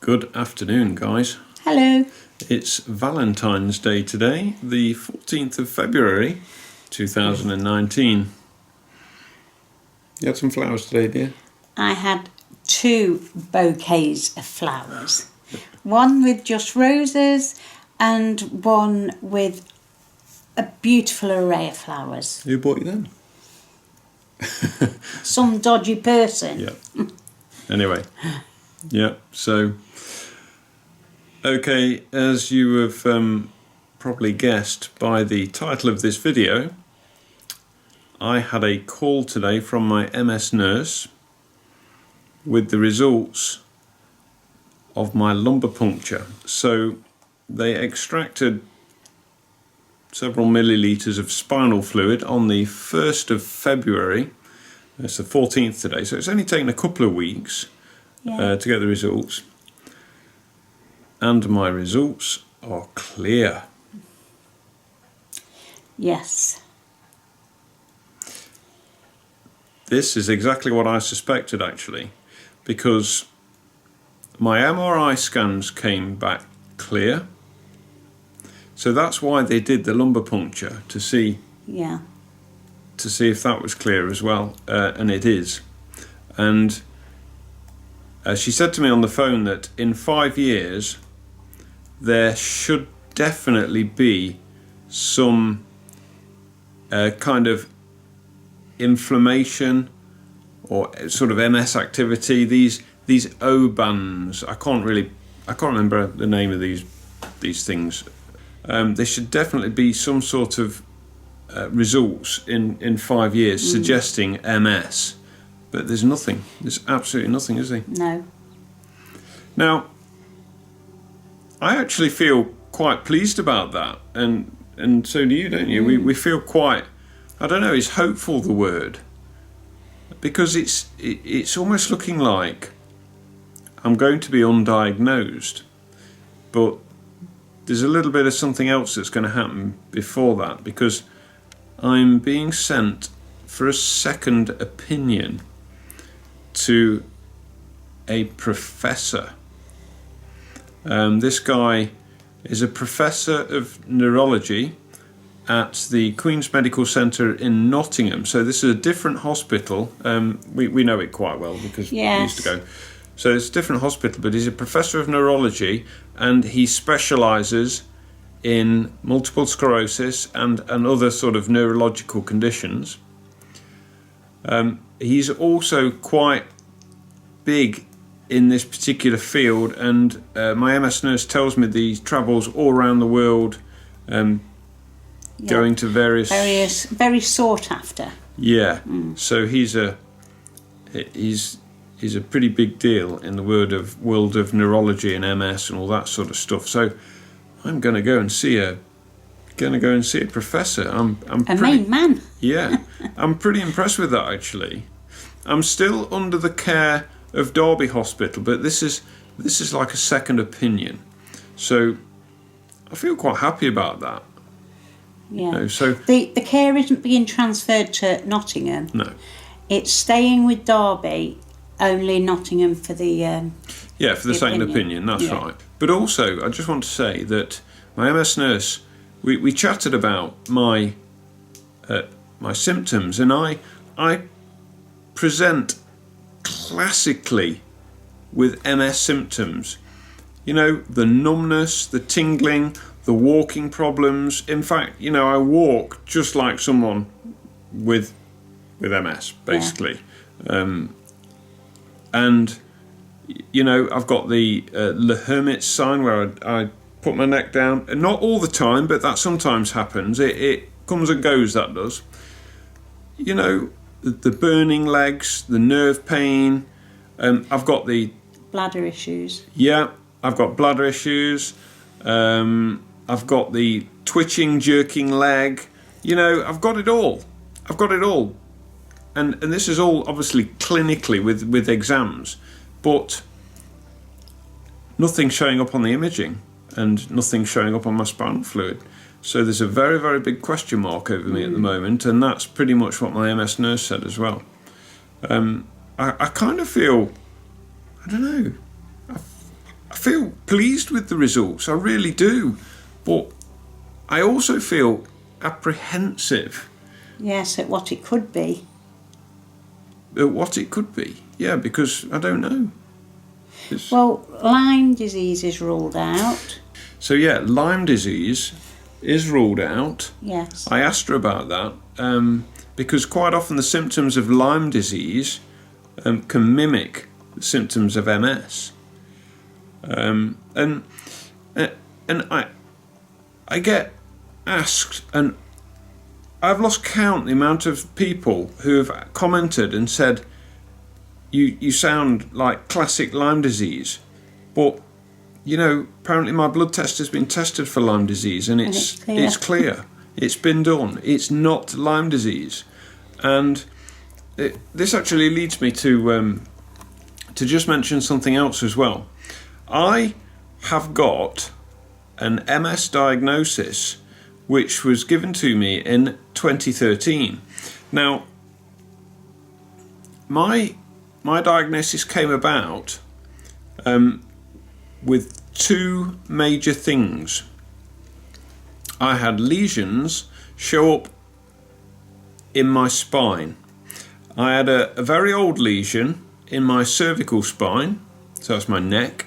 Good afternoon, guys. Hello. It's Valentine's Day today, the 14th of February 2019. You had some flowers today, dear? I had 2 bouquets of flowers. One with just roses and one with a beautiful array of flowers. Who bought you them? Some dodgy person. Yeah. Anyway, yeah, so... Okay, as you have probably guessed by the title of this video, I had a call today from my MS nurse with the results of my lumbar puncture. So they extracted several millilitres of spinal fluid on the 1st of February. It's the 14th today, so it's only taken a couple of weeks to get the results. And my results are clear. Yes. This is exactly what I suspected, actually, because my MRI scans came back clear. So that's why they did the lumbar puncture, to see if that was clear as well, and it is. And she said to me on the phone that in 5 years there should definitely be some kind of inflammation or sort of MS activity. These O bands, I can't remember the name of these things. There should definitely be some sort of results in 5 years suggesting MS, but there's nothing. There's absolutely nothing, is there? No. Now, I actually feel quite pleased about that, and so do you, don't you? We feel quite, I don't know, is hopeful the word? Because it's almost looking like I'm going to be undiagnosed, but there's a little bit of something else that's going to happen before that, because I'm being sent for a second opinion to a professor. This guy is a professor of neurology at the Queen's Medical Centre in Nottingham. So this is a different hospital. We know it quite well because we used to go. So it's a different hospital, but he's a professor of neurology and he specialises in multiple sclerosis and other sort of neurological conditions. He's also quite big in this particular field, and my MS nurse tells me that he travels all around the world, going to various very sought after. Yeah. So he's a pretty big deal in the world of neurology and MS and all that sort of stuff. So I'm going to go and see a professor. I'm a main man. Yeah, I'm pretty impressed with that, actually. I'm still under the care of Derby Hospital, but this is like a second opinion, so I feel quite happy about that. Yeah. You know, so the care isn't being transferred to Nottingham. No, it's staying with Derby, only Nottingham for the for the second opinion. That's right. But also, I just want to say that my MS nurse, we chatted about my symptoms, and I present classically with MS symptoms. You know, the numbness, the tingling, the walking problems. In fact, you know, I walk just like someone with MS, basically. And, you know, I've got the hermit sign where I put my neck down. Not all the time, but that sometimes happens. It comes and goes, that does. You know, the burning legs, the nerve pain. I've got the bladder issues. Yeah, I've got bladder issues. I've got the twitching, jerking leg. You know, I've got it all. And this is all obviously clinically with exams, but nothing showing up on the imaging and nothing showing up on my spinal fluid. So there's a very, very big question mark over me at the moment, and that's pretty much what my MS nurse said as well. I kind of feel, I don't know, I feel pleased with the results, I really do, but I also feel apprehensive. Yes, at what it could be. At what it could be, yeah, because I don't know. Well, Lyme disease is ruled out. So yeah, Lyme disease is ruled out. Yes. I asked her about that because quite often the symptoms of Lyme disease can mimic the symptoms of MS. And I get asked, and I've lost count the amount of people who have commented and said, you sound like classic Lyme disease, but you know, apparently my blood test has been tested for Lyme disease and it's clear. It's been done. It's not Lyme disease. And this actually leads me to just mention something else as well. I have got an MS diagnosis which was given to me in 2013. Now, my diagnosis came about with two major things. I had lesions show up in my spine. I had a very old lesion in my cervical spine, so that's my neck,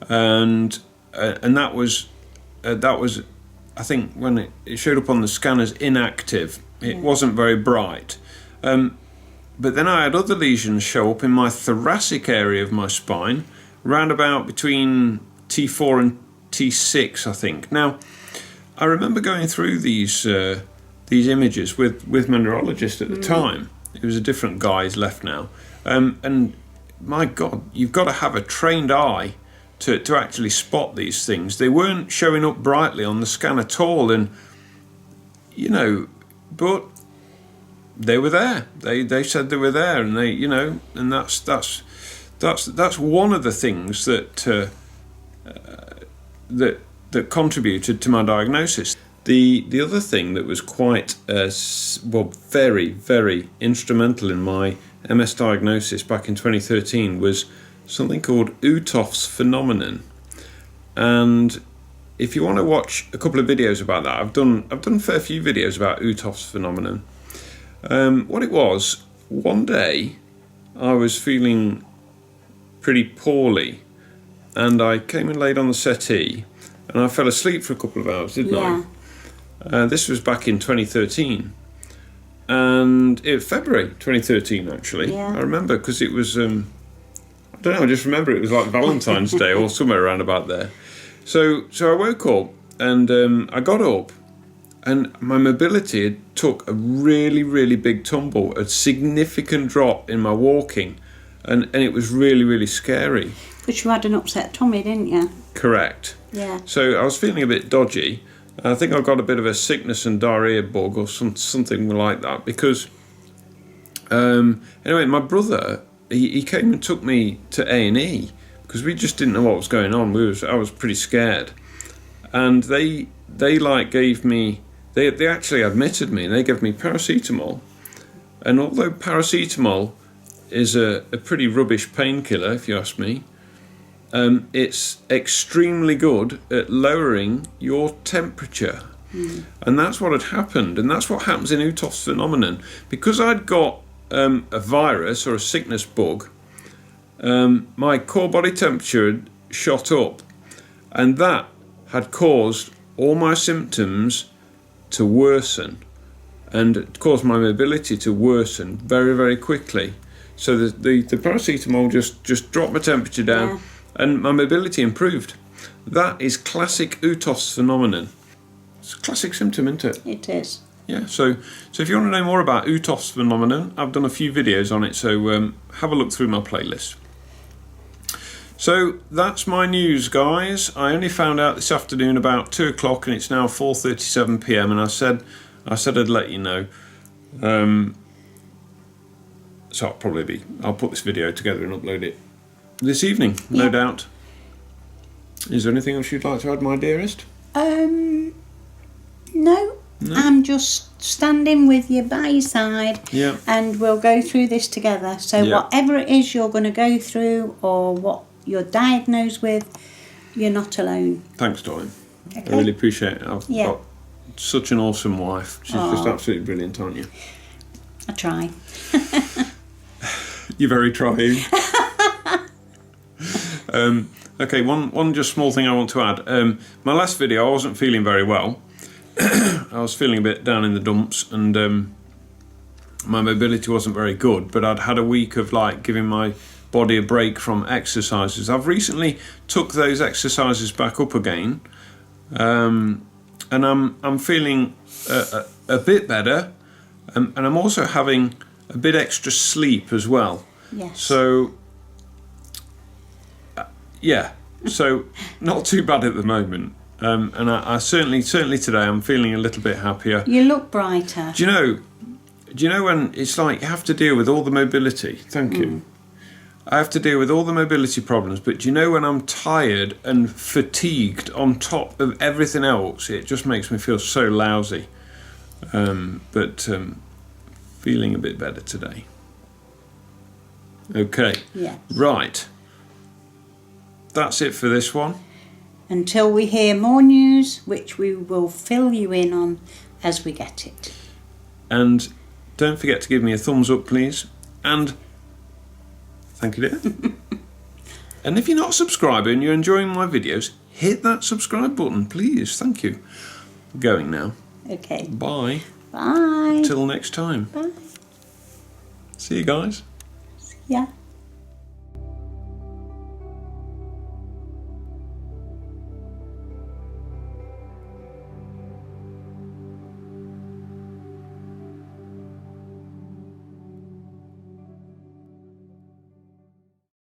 and that was I think when it showed up on the scanners inactive. It wasn't very bright. But then I had other lesions show up in my thoracic area of my spine, round about between T4 and T6, I think. Now, I remember going through these images with my neurologist at the time. It was a different guy, he's left now. And my God, you've got to have a trained eye to actually spot these things. They weren't showing up brightly on the scan at all, and you know, but they were there. They said they were there, and they, you know, and that's one of the things that that contributed to my diagnosis. The other thing that was quite very, very instrumental in my MS diagnosis back in 2013 was something called Uthoff's phenomenon. And if you want to watch a couple of videos about that, I've done a fair few videos about Uthoff's phenomenon. What it was, one day I was feeling pretty poorly, and I came and laid on the settee, and I fell asleep for a couple of hours, didn't I? This was back in 2013, and February 2013 actually. I remember because it was I don't know, I just remember it was like Valentine's Day or somewhere around about there. So I woke up and I got up, and my mobility took a really, really big tumble, a significant drop in my walking, and it was really, really scary. But you had an upset tummy, didn't you? Correct. Yeah. So I was feeling a bit dodgy. I think I got a bit of a sickness and diarrhea bug or something like that, because anyway, my brother, he came and took me to A&E because we just didn't know what was going on. I was pretty scared, and they like gave me, they actually admitted me, and they gave me paracetamol. And although paracetamol is a pretty rubbish painkiller, if you ask me, it's extremely good at lowering your temperature. And that's what had happened, and that's what happens in Uthoff's phenomenon. Because I'd got a virus or a sickness bug, my core body temperature had shot up, and that had caused all my symptoms to worsen, and it caused my mobility to worsen very, very quickly. So the paracetamol just dropped my temperature down, and my mobility improved. That is classic Uthoff's phenomenon. It's a classic symptom, isn't it? It is. Yeah, so if you want to know more about Uthoff's phenomenon, I've done a few videos on it, so have a look through my playlist. So that's my news, guys. I only found out this afternoon about 2 o'clock, and it's now 4:37 p.m, and I said I'd let you know. So I'll put this video together and upload it this evening, no doubt. Is there anything else you'd like to add, my dearest? No. I'm just standing with you by your side, and we'll go through this together. So whatever it is you're going to go through, or what you're diagnosed with, you're not alone. Thanks, darling. Okay. I really appreciate it. I've Yeah. got such an awesome wife. She's just absolutely brilliant, aren't you? I try. You're very trying. Okay, one just small thing I want to add. My last video, I wasn't feeling very well. I was feeling a bit down in the dumps, and my mobility wasn't very good, but I'd had a week of like giving my body a break from exercises. I've recently took those exercises back up again, and I'm feeling a bit better, and I'm also having a bit extra sleep as well. Yes. So yeah, so not too bad at the moment. And I certainly today I'm feeling a little bit happier. You look brighter. Do you know when it's like you have to deal with all the mobility? Thank you. I have to deal with all the mobility problems, but do you know when I'm tired and fatigued on top of everything else, it just makes me feel so lousy. But feeling a bit better today. Okay. Yeah. Right. That's it for this one. Until we hear more news, which we will fill you in on as we get it. And don't forget to give me a thumbs up, please. And thank you, dear. And if you're not subscribing and you're enjoying my videos, hit that subscribe button, please. Thank you. I'm going now. Okay. Bye. Bye. Till next time. Bye. See you guys. Yeah.